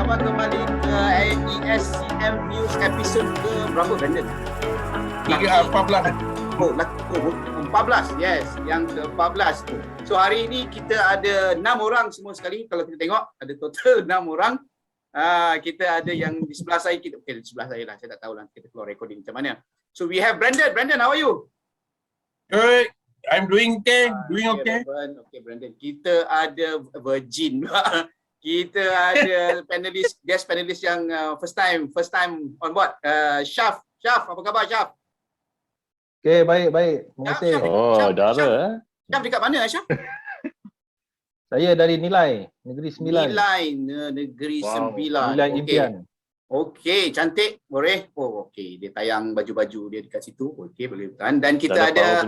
Selamat kembali ke ESCM Viewz episod ke berapa, Brandon? 14. Oh, 14. Yes, yang ke-14 tu. So hari ini kita ada 6 orang semua sekali. Kalau kita tengok ada total 6 orang. Kita ada yang di sebelah saya, di sebelah saya lah. Saya tak tahu lah kita keluar recording macam mana. So we have Brandon. Brandon, how are you? Good. I'm doing okay. Okay. Okay, Brandon. Kita ada Virgin. Kita ada guest panelis yang first time on board. Syaf, apa khabar Syaf? Okay, baik. Terima kasih. Dara. Syaf dekat mana Syaf? Saya dari Nilai, Negeri Sembilan. Negeri Sembilan. Nilai Impian. Okey, cantik. Boleh? Oh, okey. Dia tayang baju-baju dia dekat situ. Okey, boleh. Dan kita ada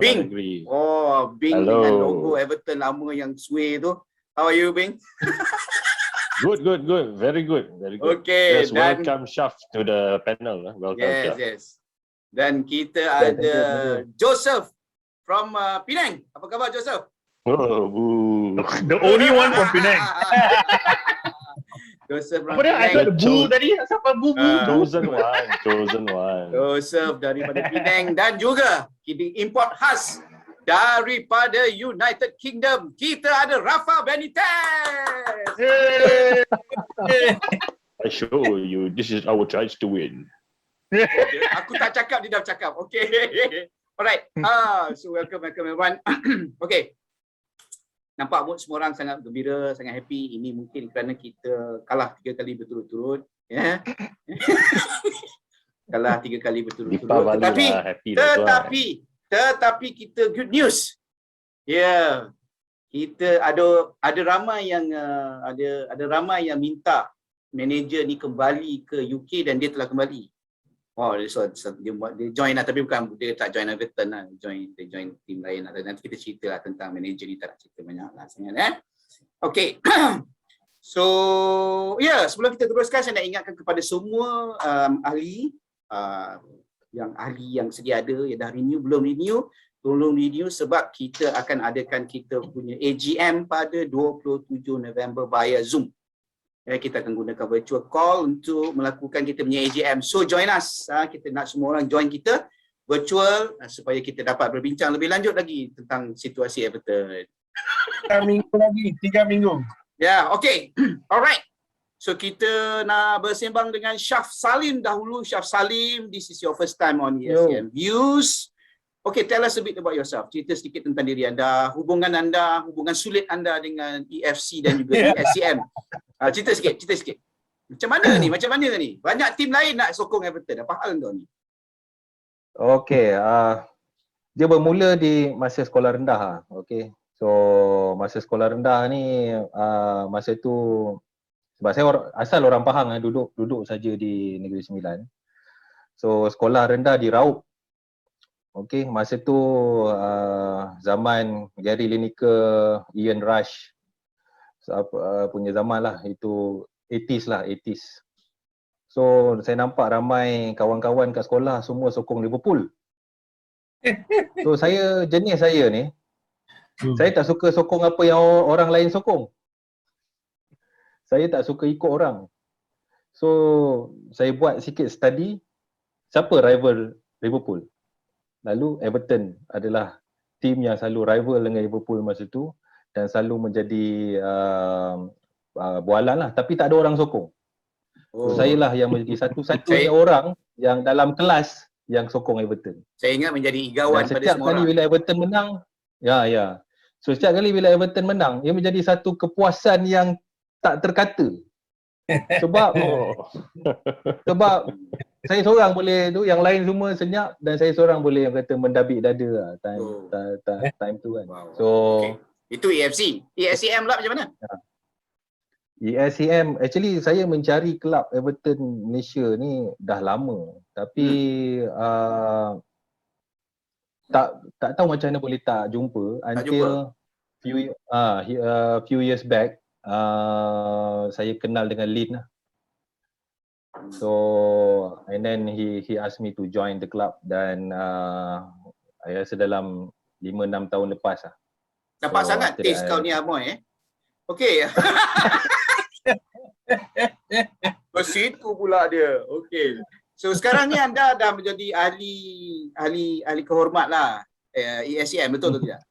Bing. Oh, Bing dengan logo Everton lama yang sway tu. How are you, Bing? Good. Very good. Okay. Yes, welcome Shaf to the panel. Welcome. Yes. Dan kita ada Joseph from Penang. Apa khabar, Joseph? Oh, The only one from Penang. Joseph from Apa dia? I Penang. heard Bu tadi. Siapa Bu? chosen one. Joseph daripada Penang dan juga kita import khas daripada United Kingdom. Kita ada Rafa Benitez. I show you, this is our chance to win. Aku tak cakap, dia dah cakap. Okay. Alright. So welcome everyone. Okay. Nampak mood semua orang sangat gembira, sangat happy. Ini mungkin kerana kita kalah 3 kali berturut-turut. Ya. Kalah 3 kali berturut-turut. Tetapi kita good news. Ya. Kita ada ramai yang ramai yang minta manager ni kembali ke UK dan dia telah kembali. Oh, so dia join lah, tapi bukan dia tak join Everton lah, dia join tim lain lah. Nanti kita cerita lah tentang manager ni, tak nak cerita banyak lah sangat. Okay. So sebelum kita teruskan, saya nak ingatkan kepada semua ahli yang sedia ada, yang dah renew, belum renew, tolong renew sebab kita akan adakan kita punya AGM pada 27 November via Zoom. Kita akan gunakan virtual call untuk melakukan kita punya AGM. So join us. Kita nak semua orang join kita virtual supaya kita dapat berbincang lebih lanjut lagi tentang situasi Everton. 3 minggu. Ya, okay. Alright. So kita nak bersembang dengan Syaf Salim dahulu. Syaf Salim, this is your first time on ESCM Viewz. Okay, tell us a bit about yourself. Cerita sedikit tentang diri anda, hubungan sulit anda dengan EFC dan juga ESCM. Cerita sikit. Macam mana ni? Banyak tim lain nak sokong Everton. Apa hal kau ni? Okay, dia bermula di masa sekolah rendah. Okay, so masa sekolah rendah ni, masa tu sebab saya asal orang Pahang, duduk saja di Negeri Sembilan. So sekolah rendah di Raup. Okay, masa tu zaman Gary Lineker, Ian Rush punya zaman lah, itu 80s. So saya nampak ramai kawan-kawan kat sekolah semua sokong Liverpool. So jenis saya ni, saya tak suka sokong apa yang orang lain sokong. Saya tak suka ikut orang. So saya buat sikit study, siapa rival Liverpool. Lalu Everton adalah tim yang selalu rival dengan Liverpool masa tu dan selalu menjadi bualan lah, tapi tak ada orang sokong. So saya lah yang menjadi satu-satunya orang yang dalam kelas yang sokong Everton. Saya ingat menjadi igawan pada semua orang. Setiap kali bila Everton menang, so setiap kali bila Everton menang, ia menjadi satu kepuasan yang tak terkata. Sebab saya seorang boleh tu, yang lain semua senyap dan saya seorang boleh yang kata mendabik dada lah time tu kan. Wow. So itu EFC. ESCM lah macam mana? ESCM, actually saya mencari kelab Everton Malaysia ni dah lama, tapi tak tahu macam mana boleh tak jumpa until few years back. Saya kenal dengan Lin lah. So and then he asked me to join the club dan saya rasa dalam 5-6 tahun lepas lah. Nampak sangat taste kau ni Amoy Okay. Situ pula dia. Okey. So sekarang ni anda dah menjadi ahli kehormat lah. ESCM, betul atau tidak?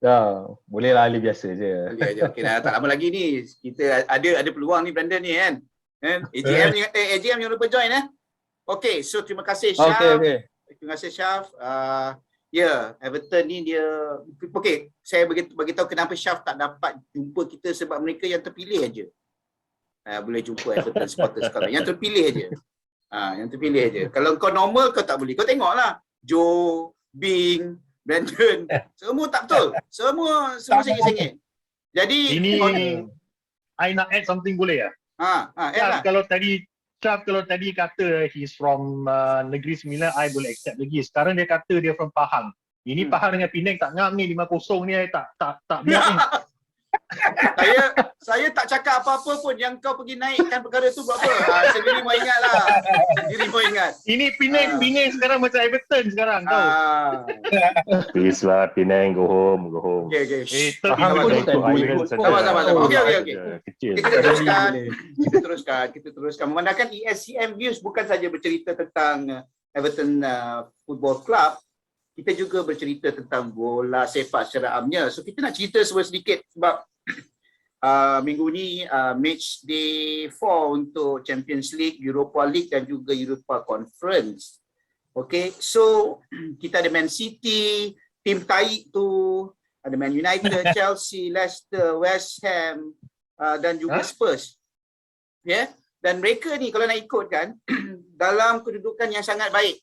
Dah, bolehlah ahli biasa je. Boleh aja. Okey, dah tak lama lagi ni kita ada peluang ni Brandon ni kan. AGM ni AGM jangan lupa join Okey, so terima kasih Syaf. Okey. Terima kasih Syaf. Everton ni dia okey, saya bagi tahu kenapa Syaf tak dapat jumpa kita sebab mereka yang terpilih aja. Boleh jumpa Everton supporters sekarang. Yang terpilih aja. Yang terpilih aja. Kalau kau normal kau tak boleh. Kau tengoklah Joe, Biing, Brandon, semua tak betul. Semua sengit-sengit. Jadi ini I nak add something boleh ya? Syaf, kalau tadi kata he's from Negeri Sembilan, I boleh accept lagi. Sekarang dia kata dia from Pahang. Ini Pahang dengan Penang tak ngam ni, 5-0 ni tak biar ni. Saya tak cakap apa-apa pun. Yang kau pergi naikkan perkara tu buat apa? Sendiri mau ingat lah. Sendiri mau ingat. Ini Penang sekarang macam Everton sekarang tau. Please lah, Penang, go home. Okay. Faham pun tak boleh. Sama. Okey. Kecil. Kita teruskan. Memandangkan ESCM Viewz bukan saja bercerita tentang Everton Football Club, kita juga bercerita tentang bola sepak secara amnya. So kita nak cerita sedikit sebab minggu ni match day 4 untuk Champions League, Europa League dan juga Europa Conference. Okay, so kita ada Man City, tim taik tu, ada Man United, Chelsea, Leicester, West Ham dan juga Spurs. Dan mereka ni kalau nak ikutkan dalam kedudukan yang sangat baik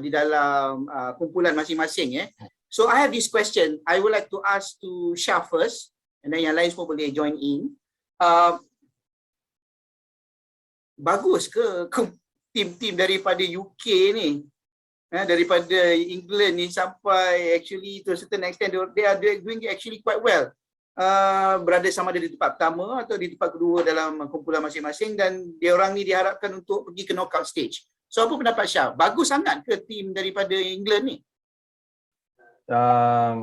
di dalam kumpulan masing-masing. So I have this question. I would like to ask to Syah first, and then yang lain semua boleh join in. Bagus ke tim-tim daripada UK ni, daripada England ni sampai actually to a certain extent they are doing actually quite well. Berada sama ada di tempat pertama atau di tempat kedua dalam kumpulan masing-masing, dan diorang ni diharapkan untuk pergi ke knockout stage. So apa pendapat Syah? Bagus sangat ke tim daripada England ni?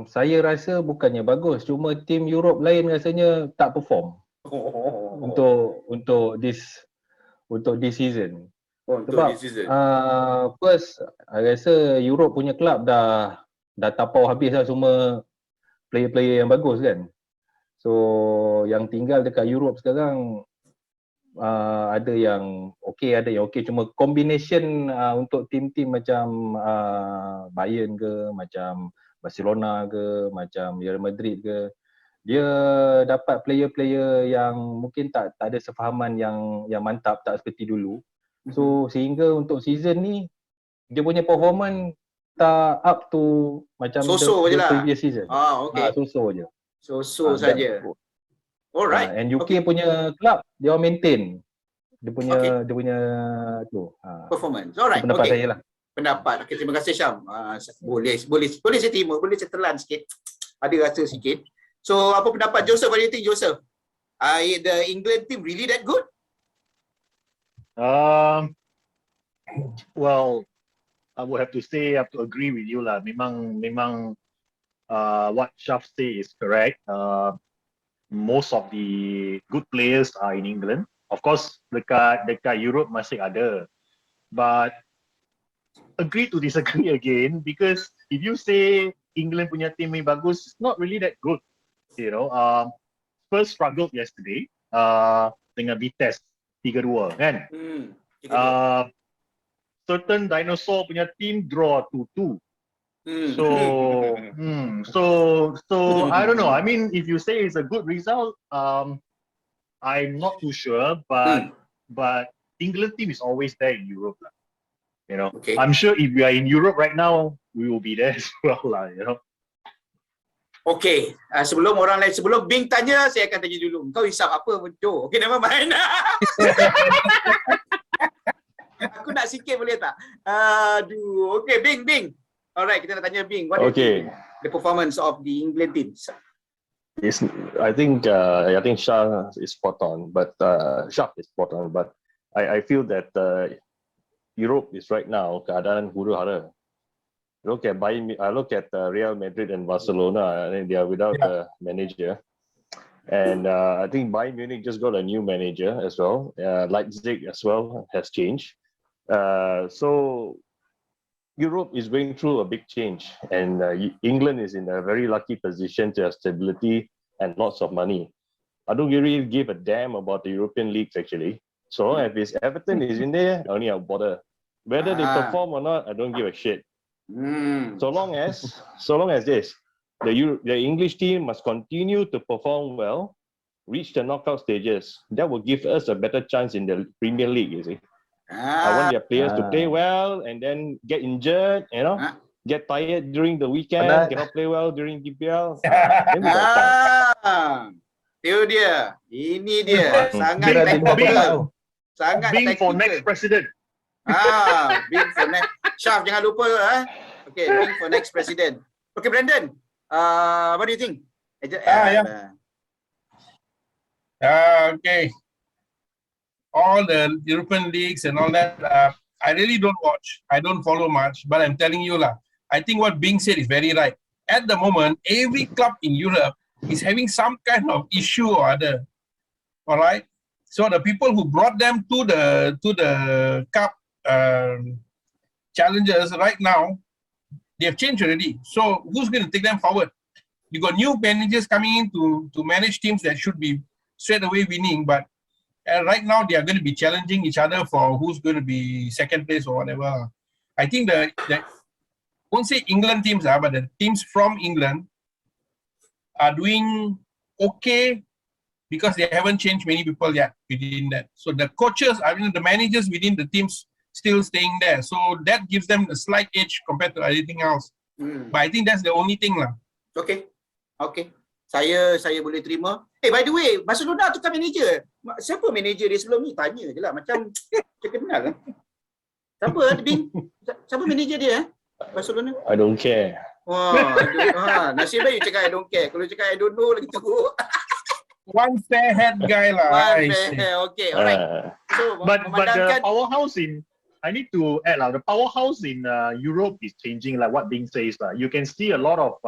Saya rasa bukannya bagus, cuma tim Europe lain rasanya tak perform untuk this season. Sebab first I rasa Europe punya club dah tapau habis lah semua player-player yang bagus kan. So yang tinggal dekat Europe sekarang ada yang okey, cuma combination untuk tim-tim macam Bayern ke, macam Barcelona ke, macam Real Madrid ke, dia dapat player-player yang mungkin tak ada sefahaman yang mantap, tak seperti dulu. So sehingga untuk season ni dia punya performance tak up to macam the previous season. Okay. So saja. Alright. And UK punya club dia maintain dia punya tu performance. Alright. Pendapat saya lah. Pendapat. Okay, terima kasih Syam. Boleh saya terima, boleh saya telan sikit. Ada rasa sikit. So apa pendapat Joseph? What do you think, Joseph? The England team really that good? Well, I would have to say, I have to agree with you lah. Memang what Shaf say is correct. Most of the good players are in England. Of course, dekat Europe masih ada. But agree to disagree again, because if you say England punya team ni bagus, it's not really that good. You know, Spurs struggled yesterday dengan Vitesse 3-2 kan. Certain dinosaur punya team draw 2-2. So I don't know. I mean, if you say it's a good result, I'm not too sure. But England team is always there in Europe, lah. You know, okay. I'm sure if we are in Europe right now, we will be there as well, lah. You know. Okay, sebelum Bing tanya, saya akan tanya dulu. Kau hisap apa, Joe? Okay, never mind. Aku nak sikit boleh tak? Aduh, okay, Bing. Alright, kita nak tanya Bing. What do you think the performance of the England team? I think Shah is spot on, but I feel that Europe is right now keadaan huru-hara. Look at Real Madrid and Barcelona. I think they are without a manager. And I think Bayern Munich just got a new manager as well. Leipzig as well has changed. So Europe is going through a big change, and England is in a very lucky position to have stability and lots of money. I don't really give a damn about the European leagues actually. So if it's Everton is in there, only I'll bother. Whether they perform or not, I don't give a shit. So long as this, the English team must continue to perform well, reach the knockout stages. That will give us a better chance in the Premier League, you see. I want their players to play well and then get injured, you know, get tired during the weekend, cannot play well during DPL. Then we got chance. Itu dia. Ini dia. Sangat tactical. Sangat Being for tactical. next president. Being for next. Syaf, jangan lupa. Okay, being for next president. Okay, Brandon. What do you think? Okay. All the European leagues and all that, I really don't watch. I don't follow much, but I'm telling you lah. I think what Bing said is very right. At the moment, every club in Europe is having some kind of issue or other. All right. So the people who brought them to the cup challenges right now, they have changed already. So who's going to take them forward? You got new managers coming in to manage teams that should be straight away winning, but right now they are going to be challenging each other for who's going to be second place or whatever. I think the won't say England teams but the teams from England are doing okay because they haven't changed many people yet within that. So the coaches, I mean the managers within the teams still staying there. So that gives them a slight edge compared to everything else. But I think that's the only thing lah. Okay. Saya boleh terima. By the way, Barcelona tukar manager. Siapa manager dia sebelum ni? Tanya je lah. Macam saya kenal lah. Siapa Bing? Siapa manager dia Barcelona? I don't care. Wah, nasib baik you cakap I don't care. Kalau cakap I don't know lagi teruk. One fair head guy lah. One fair head. Okay, alright. So, But the powerhouse in, I need to add the powerhouse in Europe is changing, like what Bing says. You can see a lot of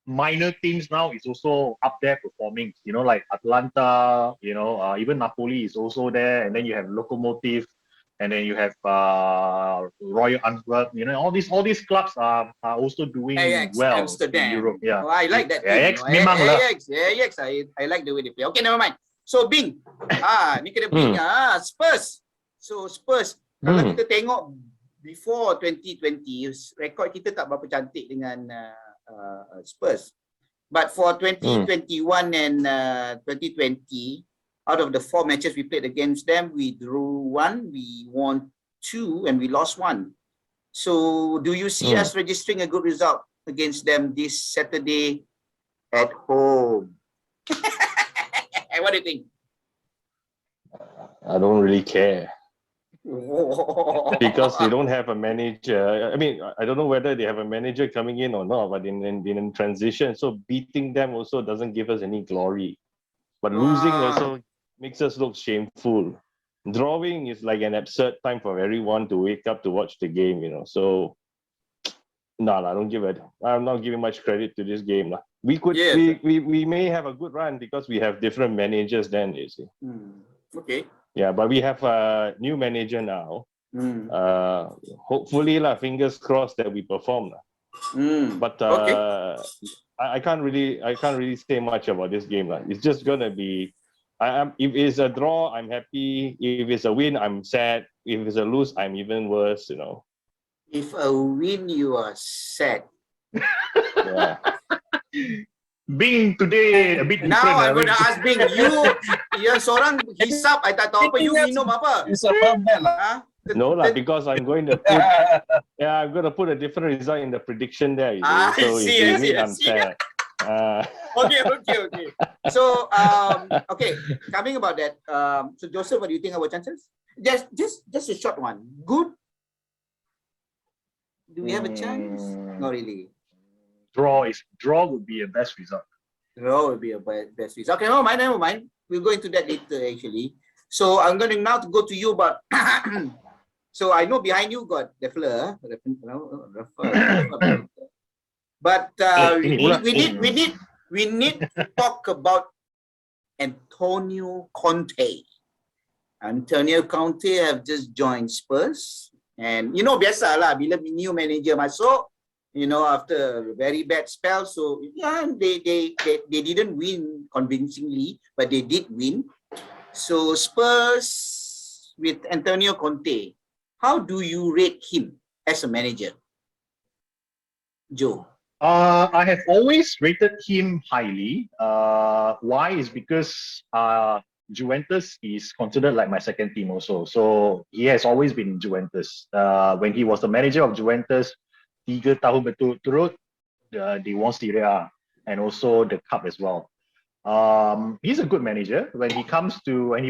minor teams now is also up there performing, you know, like Atlanta, you know, even Napoli is also there, and then you have Lokomotiv, and then you have Royal Antwerp, you know, all these clubs are also doing well Amsterdam. in Europe. Yeah. Oh, I like that. Ajax, memang lah. Ajax, I like the way they play. Okay, never mind. So Bing, ni kena Bing, Spurs. So Spurs, kalau kita tengok before 2020, rekod kita tak berapa cantik dengan Spurs. But for 2021 and 2020, out of the 4 matches we played against them, we drew 1, we won 2, and we lost 1. So do you see us registering a good result against them this Saturday at home? What do you think? I don't really care. Because they don't have a manager. I mean, I don't know whether they have a manager coming in or not, but in transition, so beating them also doesn't give us any glory. But losing also makes us look shameful. Drawing is like an absurd time for everyone to wake up to watch the game, you know. So, no, I don't give it. I'm not giving much credit to this game. We could, we may have a good run because we have different managers then, you see. Okay. Yeah, but we have a new manager now. Hopefully, fingers crossed that we perform. But I can't really say much about this game. It's just gonna be. If it's a draw, I'm happy. If it's a win, I'm sad. If it's a lose, I'm even worse. You know. If a win, you are sad. Yeah. Bing today a bit different. Now I'm going to ask Bing, you seorang hisap, I tak tahu apa, you minum apa? It's a bad lah. No lah, because I'm going to put, I'm going to put a different result in the prediction there. So if you I'm sad. Okay. So, okay, coming about that, so Joseph, what do you think our chances? Just a short one. Good? Do we have a chance? Not really. Draw would be a best result. Draw would be a best result. Okay, never mind. We'll go into that later actually. So I'm going to now to go to you, but so I know behind you got Defler, but we we need to talk about Antonio Conte. Antonio Conte have just joined Spurs, and biasalah bila new manager masuk, after a very bad spell, so yeah, they didn't win convincingly, but they did win. So Spurs with Antonio Conte, how do you rate him as a manager, Joe? I have always rated him highly. Why is because Juventus is considered like my second team also. So he has always been in Juventus. When he was the manager of Juventus, 3 tahun berturut-turut, they won Serie A and also the cup as well. He's a good manager. When he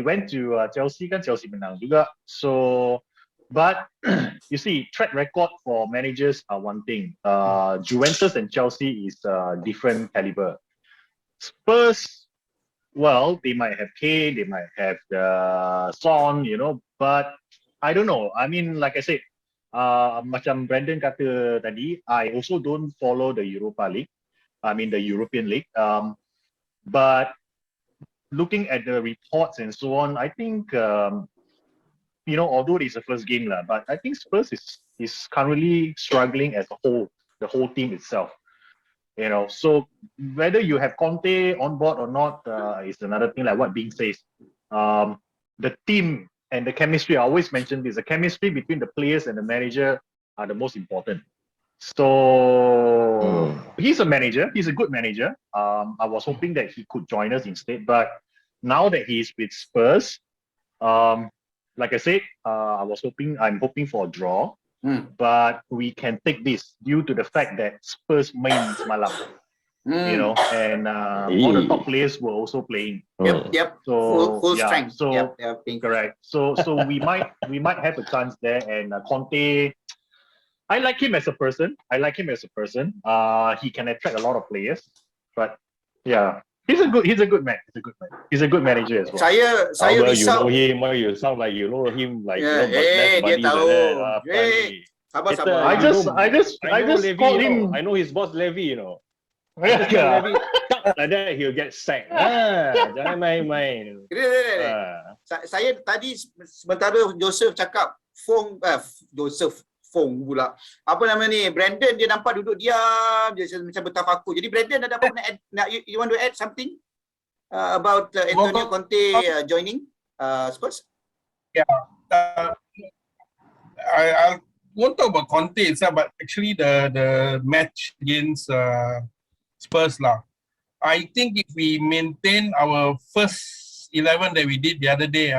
went to Chelsea, kan Chelsea menang juga. So, but you see, track record for managers are one thing. Juventus and Chelsea is different caliber. Spurs, well, they might have Kane, they might have Son, but I don't know. I mean, like I said, macam Brandon kata tadi, I also don't follow the Europa League. I mean, the European League. But looking at the reports and so on, I think, although it's the first game, but I think Spurs is currently struggling as a whole, the whole team itself. So whether you have Conte on board or not is another thing, like what Bing says. The team and the chemistry, I always mention this, the chemistry between the players and the manager are the most important. So he's a manager, he's a good manager. I was hoping that he could join us instead, but now that he's with Spurs, like I said, I'm hoping for a draw. But we can take this due to the fact that Spurs main semalam, and all the top players were also playing. Yep. So full strength. So correct. So we might have a chance there. And Conte, I like him as a person. He can attract a lot of players. But yeah, he's a good man. He's a good manager as well. Saya risau. You know him, you sound like you know him, like dia tahu. Sabar. I just call him. I know his boss Levy, Yeah. Levy, like that he'll get sacked. Jangan main-main. Saya tadi sementara Joseph cakap Joseph Fong pula. Apa nama ni? Brandon dia nampak duduk diam je macam bertafakur. Jadi Brandon ada apa nak you want to add something about Antonio Conte joining Spurs? Yeah. I won't talk about Conte itself, but actually the match against Spurs lah. I think if we maintain our first 11 that we did the other day,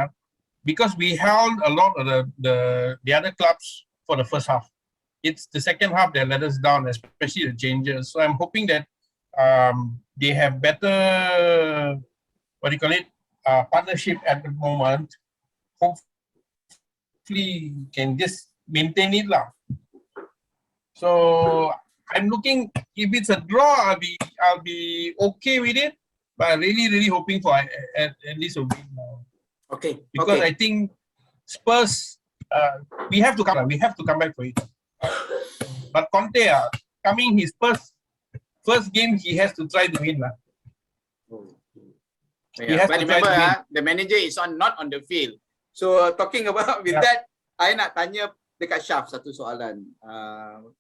because we held a lot of the other clubs for the first half. It's the second half that let us down, especially the changes. So I'm hoping that they have better, partnership at the moment. Hopefully can just maintain it lah. So I'm looking, if it's a draw, I'll be okay with it, but I'm really hoping for at least a win now. Okay. Because I think Spurs, we have to come back for it. But Conte, coming his first game, he has to try to win lah. But remember, the manager is not on the field. So talking about with that, I nak tanya dekat Syaf satu soalan.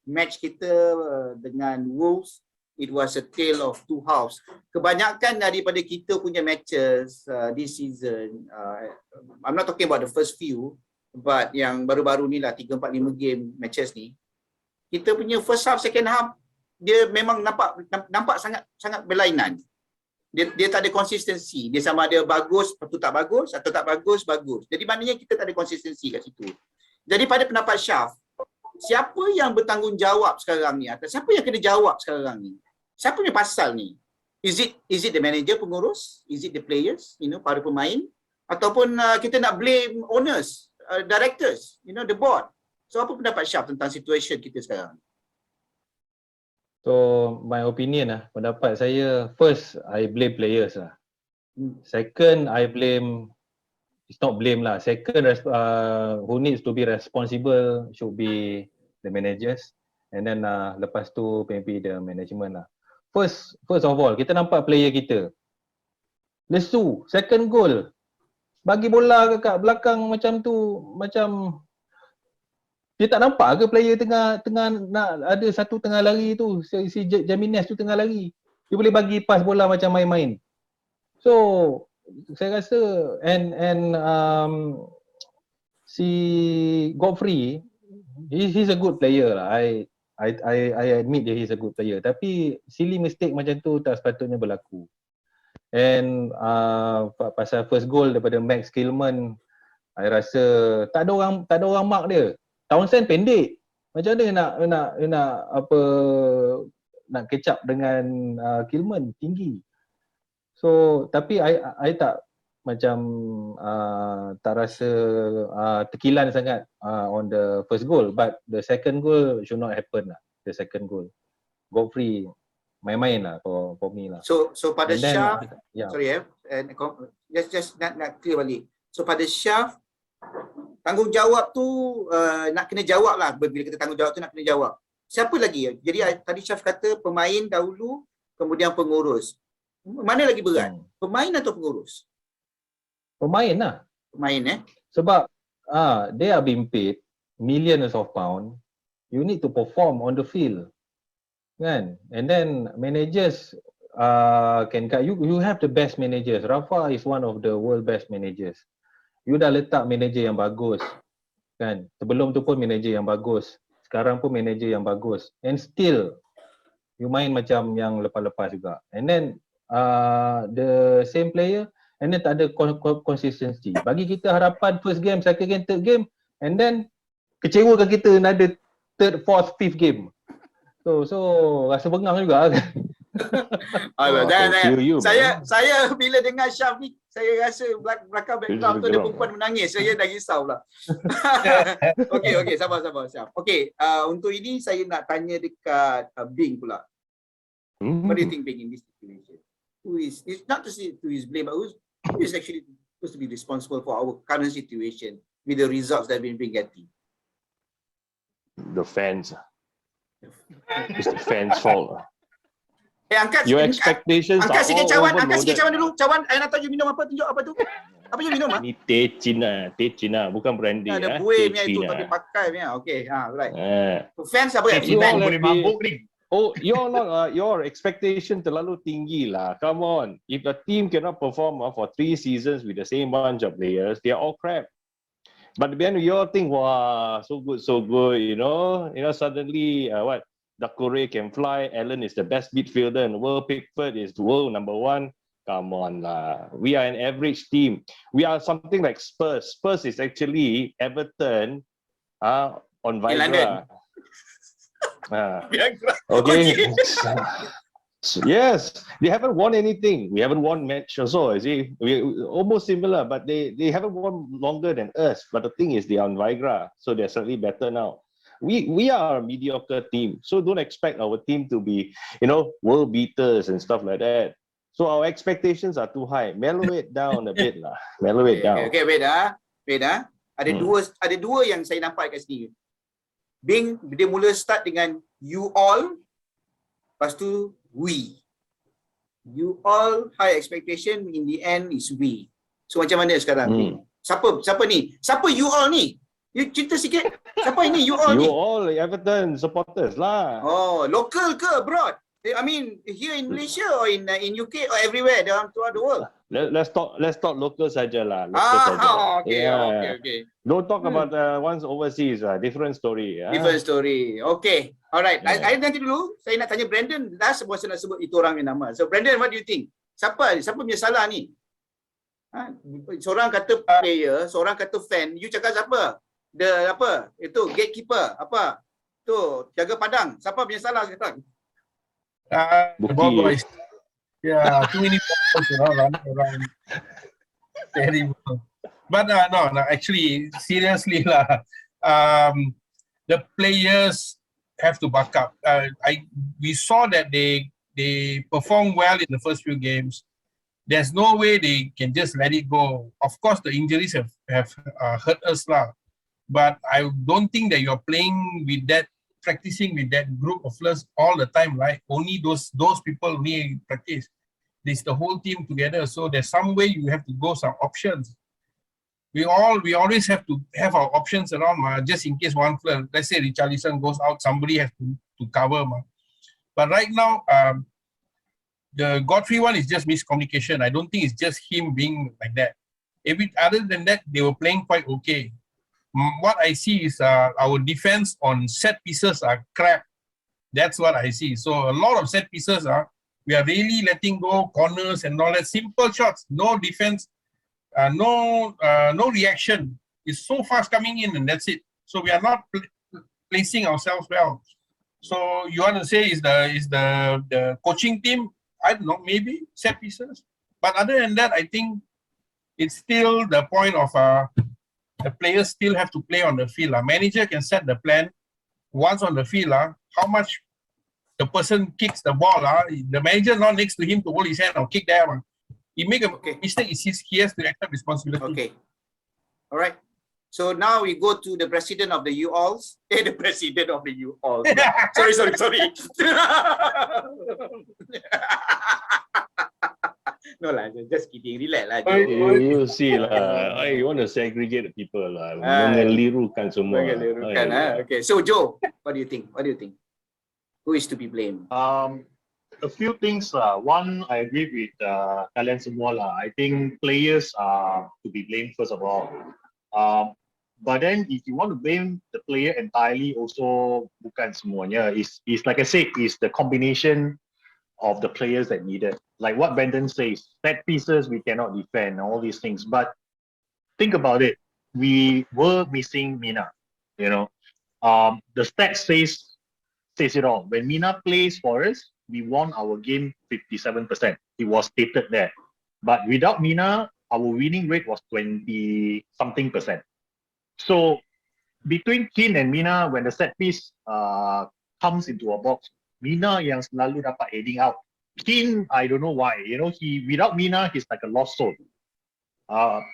Match kita dengan Wolves, it was a tale of two halves. Kebanyakan daripada kita punya matches this season, I'm not talking about the first few, but yang baru-baru ni lah 3, 4, 5 game matches ni, kita punya first half, second half, dia memang nampak sangat berlainan. Dia tak ada konsistensi. Dia sama ada bagus, atau tak bagus, atau tak bagus, bagus. Jadi maknanya kita tak ada konsistensi kat situ. Jadi pada pendapat Syaf, siapa yang bertanggungjawab sekarang ni? Atau siapa yang kena jawab sekarang ni? Siapa punya pasal ni? Is it the manager, pengurus? Is it the players, para pemain? Ataupun kita nak blame owners, directors, the board? So apa pendapat Syaf tentang situation kita sekarang? So my opinion pendapat saya, first I blame players lah. Second I blame, it's not blame lah. Second, who needs to be responsible should be the managers, and then lepas tu maybe the management lah. first of all, kita nampak player kita. Lesu, second goal. Bagi bola kat belakang macam tu, macam dia tak nampak ke player tengah nak ada satu tengah lari tu, si Jimenez tu tengah lari. Dia boleh bagi pass bola macam main-main. So, saya rasa si Godfrey, he's a good player lah. I admit that he's a good player. Tapi silly mistake macam tu tak sepatutnya berlaku. And pasal first goal daripada Max Kilman, I rasa tak ada orang mark dia. Townsend pendek. Macam mana nak catch up dengan Kilman tinggi. So tapi I tak macam tak rasa terkilan sangat on the first goal, but the second goal should not happen lah. The second goal, Godfrey main-main lah for me lah. So pada Syaf, yeah. sorry and just nak clear balik. So pada Syaf, tanggungjawab tu nak kena jawab lah. Bila kita tanggungjawab tu nak kena jawab. Siapa lagi? Jadi tadi Syaf kata pemain dahulu, kemudian pengurus. Mana lagi berat? Pemain atau pengurus? Pemain lah. Pemain Sebab they are being paid millions of pounds. You need to perform on the field. Kan? And then managers can you have the best managers. Rafa is one of the world best managers. You dah letak manager yang bagus. Kan? Sebelum tu pun manager yang bagus. Sekarang pun manager yang bagus. And still you main macam yang lepas-lepas juga. And then the same player, and then tak ada consistency. Bagi kita harapan first game, second game, third game, and then kecewakan kita ada third, fourth, fifth game. So rasa bengang juga kan. Alah, saya bila dengar Syaf ni, saya rasa belakang background tu ada perempuan menangis. Saya dah risau lah. Okey, sabar Syaf. Okey, untuk ini saya nak tanya dekat Bing pula. What do you think, Bing, in this situation? It's not to say to his blame, but who is actually supposed to be responsible for our current situation with the results that we've been getting? The fans. It's the fans' fault. Your expectations angkat are sikit all cawan, angkat sikit cawan overloaded. dulu. Cawan, I nak tahu you minum apa? Tunjuk apa tu? Apa you minum? Ini teh Cina, bukan brandy. Ada buih punya itu, tapi pakai punya. Okay, right. Fans apa ya? You all boleh mabuk ni. you're not. Your expectation terlalu tinggi lah. Come on. If the team cannot perform for 3 seasons with the same bunch of players, they are all crap. But then you all think, wow, so good. You know, suddenly what? Dakore can fly. Allen is the best midfielder in the world. Pickford is the world number 1. Come on lah. We are an average team. We are something like Spurs. Spurs is actually Everton on Viagra. Okay. Yes, they haven't won anything. We haven't won match also. See, we almost similar, but they haven't won longer than us. But the thing is, they are on Viagra, so they're certainly better now. We are a mediocre team, so don't expect our team to be, world beaters and stuff like that. So our expectations are too high. Mellow it down a bit lah. Mellow it down. Okay, wait. Ada dua yang saya nampak kat sini. Bing, dia mula start dengan you all, lepas tu we. You all high expectation, in the end is we. So macam mana sekarang? Bing? Siapa ni? Siapa you all ni? You cerita sikit. Siapa ini you all ni? You all Everton supporters lah. Oh, local ke abroad? I mean, here in Malaysia or in UK or everywhere throughout the world. Let's talk local saja lah. Okay. Don't talk about ones overseas. Different story. Different story. Okay. Alright. I nanti dulu saya nak tanya Brandon. Last saya nak sebut itu orang yang nama. So Brandon, what do you think? Siapa punya salah ni? Seorang kata player, seorang kata fan. You cakap siapa? Itu gatekeeper. Apa? Tu jaga padang. Siapa punya salah sekarang? Boys. Yeah, too many balls running around. Terrible. But no, actually, seriously lah. The players have to back up. We saw that they performed well in the first few games. There's no way they can just let it go. Of course, the injuries have hurt us lah. But I don't think that you're playing with that practicing with that group of players all the time, right? Only those people only practice. This the whole team together. So there's some way you have to go some options. We always have to have our options around, just in case one player, let's say Richarlison goes out, somebody has to cover. But right now, the Godfrey one is just miscommunication. I don't think it's just him being like that. Other than that, they were playing quite okay. What I see is our defense on set pieces are crap. That's what I see. So a lot of set pieces we are really letting go corners and all that. Simple shots, no defense, no reaction. It's so fast coming in and that's it. So we are not placing ourselves well. So you want to say is the coaching team? I don't know, maybe set pieces. But other than that, I think it's still the point of the players still have to play on the field. Manager can set the plan. Once on the field, how much the person kicks the ball, the manager not next to him to hold his hand or kick there. He make a mistake, he has to accept responsibility. Okay. All right. So now we go to the president of the U-Alls. The president of the U-Alls. Sorry. No lah, just kidding. Relax lah. You see lah, I want to segregate the people lah. Mengelirukan semua. Okay. So Joe, what do you think? Who is to be blamed? A few things. One, I agree with kalian semua lah. I think players are to be blamed first of all. But then if you want to blame the player entirely, also bukan semuanya. It's like I said, it's the combination of the players that needed. Like what Brandon says, set pieces we cannot defend, all these things. But think about it. We were missing Mina. The stats says it all. When Mina plays for us, we won our game 57%. It was stated there. But without Mina, our winning rate was 20-something%. So between Keane and Mina, when the set piece comes into a box, Mina yang selalu dapat heading out. Keane, I don't know why. Without Mina, he's like a lost soul.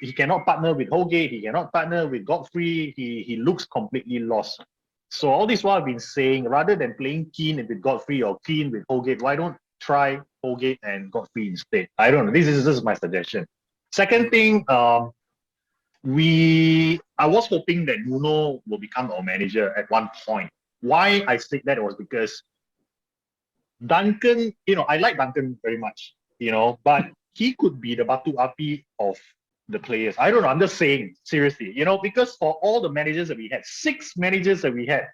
He cannot partner with Holgate. He cannot partner with Godfrey. He looks completely lost. So all this while I've been saying, rather than playing Keane with Godfrey or Keane with Holgate, why don't try Holgate and Godfrey instead? I don't know. This is my suggestion. Second thing, I was hoping that Nuno will become our manager at one point. Why I said that was because Duncan, I like Duncan very much, but he could be the batu api of the players. I don't know. I'm just saying, seriously, because for all the managers that we had, 6 managers that we had,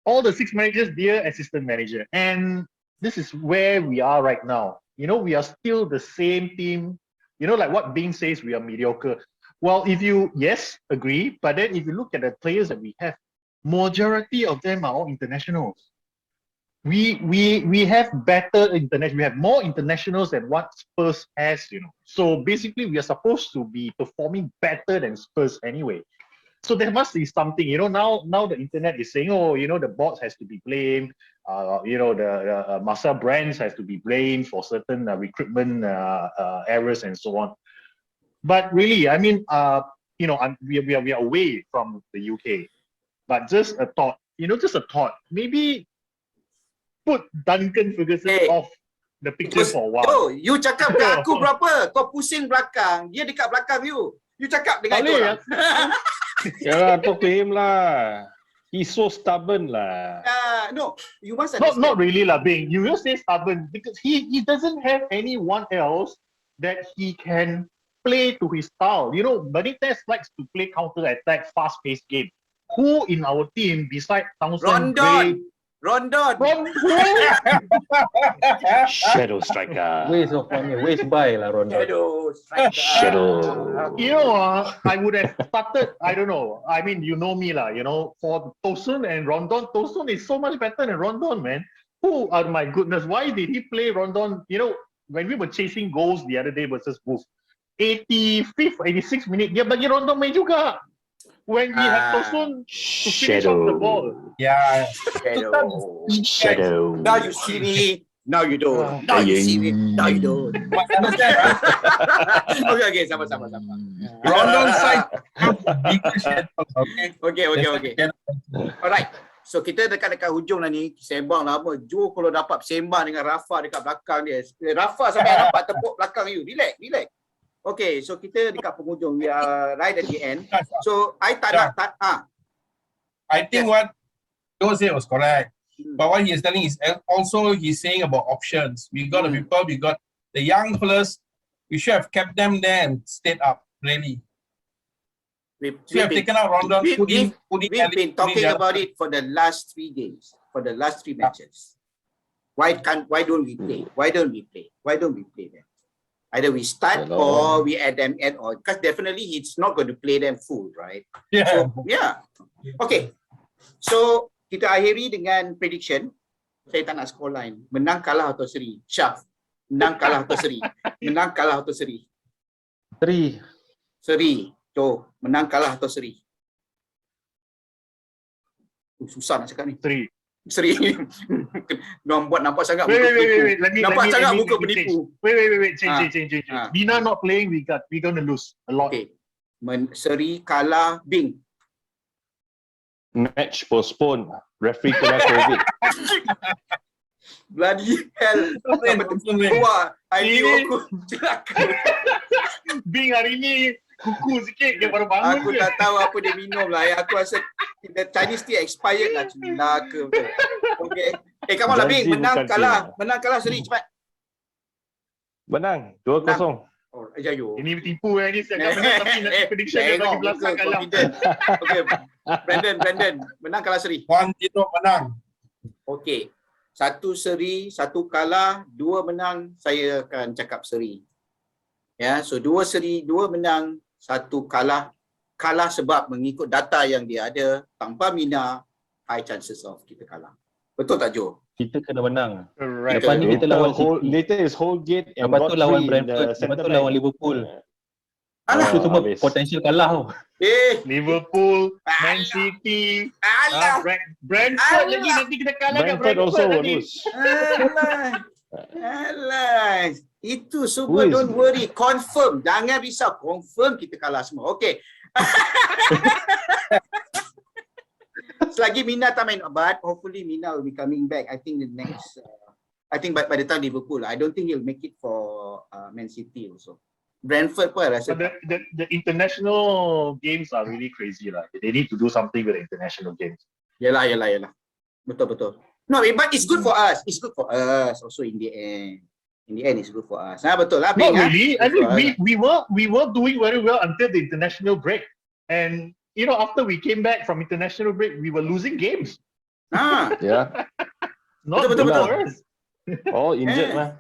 all the 6 managers, dear assistant manager. And this is where we are right now. We are still the same team. Like what Bing says, we are mediocre. Well, yes, agree. But then if you look at the players that we have, majority of them are all internationals. We have better international. We have more internationals than what Spurs has, So basically, we are supposed to be performing better than Spurs anyway. So there must be something, Now the internet is saying, the boards has to be blamed. The Marcel Brands has to be blamed for certain recruitment errors and so on. But really, I mean, we are away from the UK. But just a thought, maybe put Duncan Ferguson off the picture for a while. You cakap kat aku berapa? Kau pusing belakang, dia dekat belakang you. You cakap dengan dia orang. Yeah, talk to him lah. He's so stubborn lah. No, you must understand. Not really lah, Bing. You will say stubborn because he doesn't have anyone else that he can play to his style. Benitez likes to play counter-attack, fast-paced game. Who in our team besides Townsend, Rondon. Shadow striker. Waste by lah Rondon. Shadow. I would have started, I don't know. I mean, you know me lah, for Tosun and Rondon. Tosun is so much better than Rondon, man. Oh my goodness, why did he play Rondon? When we were chasing goals the other day versus Wolves, 85th, 86th minute, dia bagi Rondon main juga. When we had Tosun to finish off the ball. Yeah. Shadow. Now you see me. Now you don't. Now you see me. Now you don't. Okay. Sama. Rondon side. Okay. All right. So kita dekat hujung lah ni, sembang lama. Joe kalau dapat sembang dengan Rafa dekat belakang dia. Rafa sampai nampak tepuk belakang you. Relax. Okay, so kita dekat penghujung. We are right at the end. So I tak nak I think what Joe said was correct. But what he is telling is also he's saying about options. We got the people, we got the young fellas. We should have kept them there and stayed up, really. We have taken out Rondon. We've been talking about it for the last 3 games, for the last 3 matches. Why don't we play? Why don't we play them? Either we start or we add on. Because definitely he's not going to play them full, right? Yeah. So, yeah. Okay. So kita akhiri dengan prediction. Saya tak nak score line. Menang, kalah atau seri? Syaf. Menang, kalah atau seri? Menang, kalah atau seri? Seri. Joe, menang, kalah atau seri? Susah nak cakap ni. Seri. Nampak sangat muka penipu. Nampak sangat muka penipu. Wait. Change. Mina not playing, we gonna lose a lot. Okay. Seri, kalah, Bing. Match postpone. Referee kena COVID. Bloody hell. Wah, I knew aku celaka. Bing hari ni kuku sikit, dia baru bangun. Aku tak tahu apa dia minum lah. Aku rasa the Chinese tea expired lah. Celaka betul. Okay. Come on lah Bing. Menang, kalah seri cepat. Menang 2-0. Oh, ayo. Ini tipu ni siap menang tapi nanti prediction dia bagi belakang kalah. Okay. Brandon, menang, kalah seri. 1-0 menang. Okay. 1 seri, 1 kalah, 2 menang, saya akan cakap seri. Ya, so 2 seri, 2 menang, 1 kalah. Kalah sebab mengikut data yang dia ada, tanpa Mina, high chances of kita kalah. Betul tak Joe? Kita kena menang. Right. Lepas ni kita lawan City. Later is Holgate and Lepas tu lawan Godfrey in Brentford. the Lepas tu lawan Liverpool. Alah. Itu semua habis. potensial kalah tau. Liverpool, Man City, Alah. Brentford lagi nanti kita kalah kat Brentford also Brentford will lagi. lose. Alah. Itu semua don't worry. Confirm. Jangan risau. Confirm kita kalah semua. Okay. Selagi Mina tak main, but hopefully Mina will be coming back. I think the next, I think by the time Liverpool, I don't think he'll make it for Man City also. Brentford pun I rasa. But the international games are really crazy lah. They need to do something with the international games. Yelah. Betul. No, but it's good for us. It's good for us also in the end. In the end, it's good for us. Betul lah. Not really. I mean, we were doing very well until the international break, and you know, after we came back from international break, we were losing games. Yeah. Not Betul. for us. All injured lah.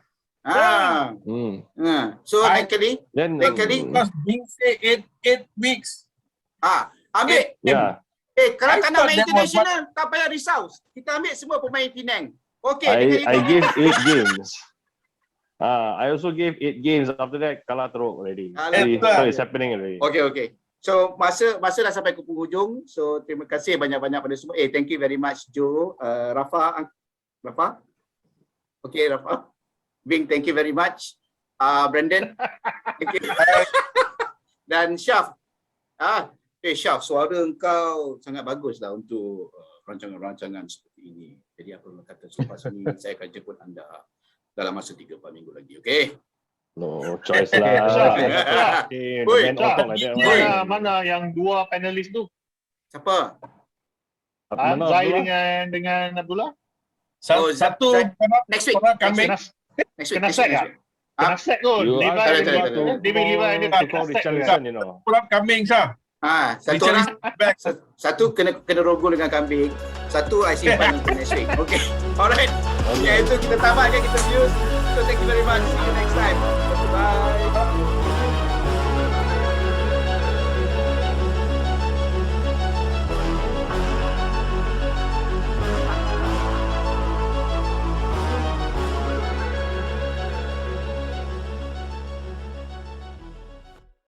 So technically, Because Bing say 8 weeks. ambil. Yeah. Kalau I tak nak thought main that was international, tak payah risau. Kita ambil semua pemain Penang. Okay. I gave 8 games. I also gave 8 games. After that, kalah teruk already. So it's happening already. Okay. So masa dah sampai ke penghujung. So terima kasih banyak-banyak pada semua. Thank you very much Joe, Rafa. Okay Rafa. Bing, thank you very much. Brandon. Thank you. Dan Syaf. Syaf, suara engkau sangat bagus lah untuk rancangan-rancangan seperti ini. Jadi apa yang kata selepas ini saya akan jemput anda dalam masa 3-4 minggu lagi. Okay? No choice lah. Mana yang 2 panelis tu? Siapa? Zai dengan Abdullah? Satu next week. kami. Kena set tak? Kena set tu. Levi dia Pulang kambing sah. Satu kena rogo dengan kambing. Satu I simpan untuk next week. Okay. Alright. Itu kita tamatkan kita views. So thank you very much. See you next time. Bye.